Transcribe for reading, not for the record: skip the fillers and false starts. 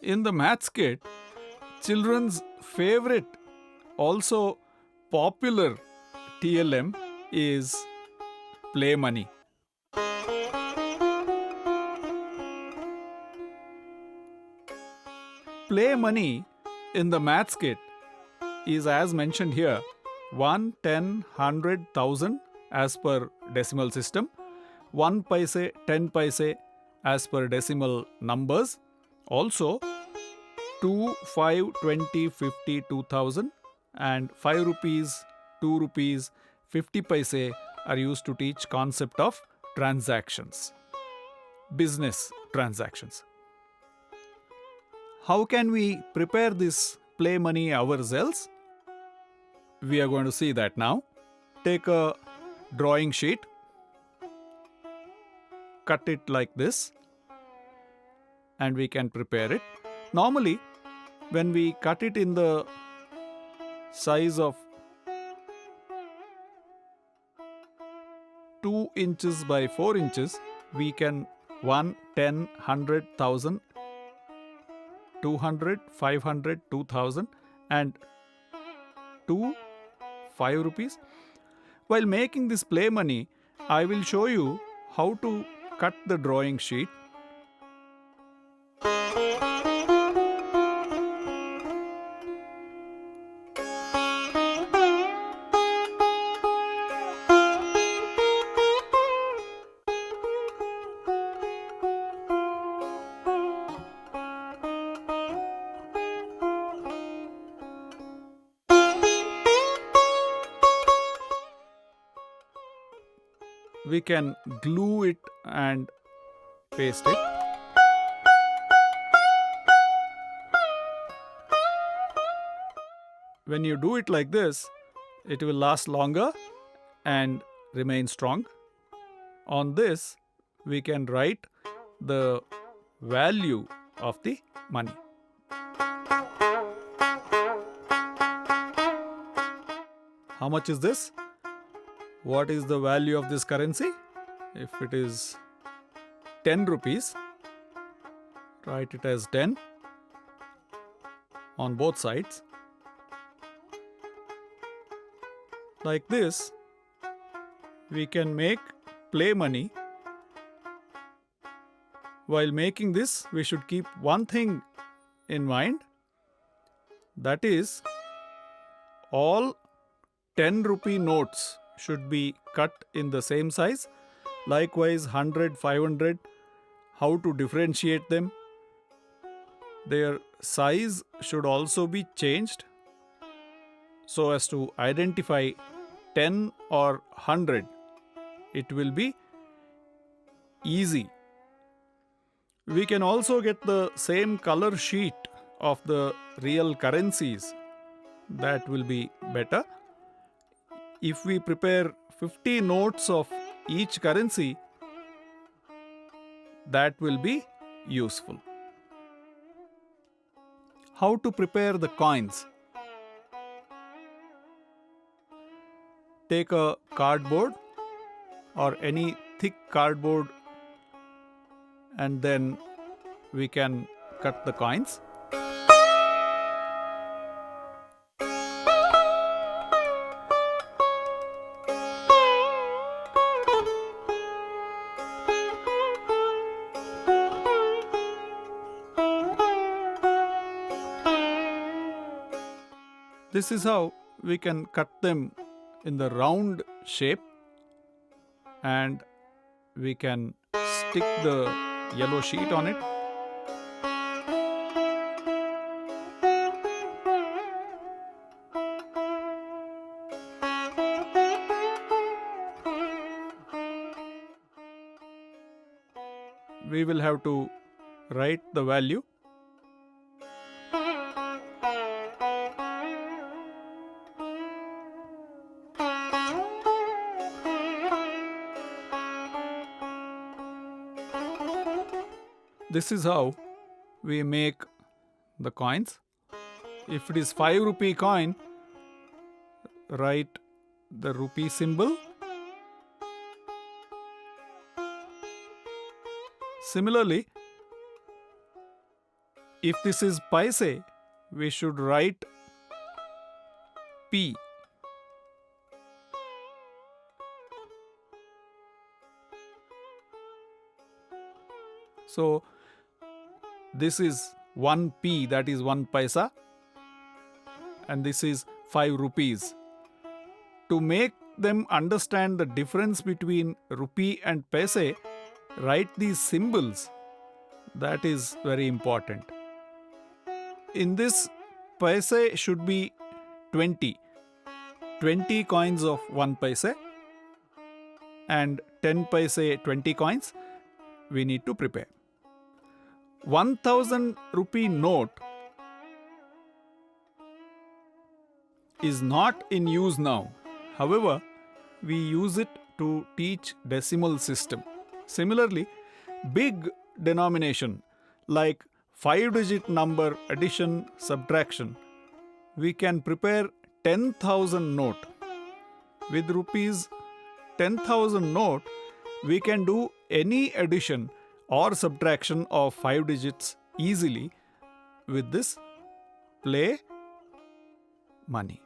In the maths kit, children's favorite, also popular TLM is play money. Play money in the maths kit is as mentioned here 1, 10, 100, 1000 as per decimal system, 1 paise, 10 paise as per decimal numbers, also 2, 5, 20, 50, 2000 and 5 rupees, 2 rupees, 50 paise are used to teach concept of transactions, business transactions. How can we prepare this play money ourselves? We are going to see that now. Take a drawing sheet, cut it like this, and we can prepare it. Normally, when we cut it in the size of 2 inches by 4 inches, we can 1, 10, 100, 1000, 200, 500, 2000 and 2, 5 rupees. While making this play money, I will show you how to cut the drawing sheet. We can glue it and paste it. When you do it like this, it will last longer and remain strong. On this, we can write the value of the money. How much is this? What is the value of this currency? If it is 10 rupees, write it as 10 on both sides. Like this, we can make play money. While making this, we should keep one thing in mind. That is, all 10 rupee notes should be cut in the same size. Likewise, 100, 500, how to differentiate them. Their size should also be changed so as to identify 10 or 100. It will be easy. We can also get the same color sheet of the real currencies. That will be better. If we prepare 50 notes of each currency, that will be useful. How to prepare the coins? Take a cardboard or any thick cardboard and then we can cut the coins. This is how we can cut them in the round shape, and we can stick the yellow sheet on it. We will have to write the value. This is how we make the coins. If it is 5 rupee coin, write the rupee symbol. Similarly, If this is paise, we should write P. So this is 1p, that is 1 paisa, and this is 5 rupees. To make them understand the difference between rupee and paise, write these symbols. That is very important. In this, paise should be 20. 20 coins of 1 paise and 10 paise 20 coins we need to prepare. 1000 rupee note is not in use now. However, we use it to teach decimal system. Similarly, big denomination like 5-digit number addition, subtraction, we can prepare 10,000 note. With rupees 10,000 note, we can do any addition or subtraction of 5 digits easily with this play money.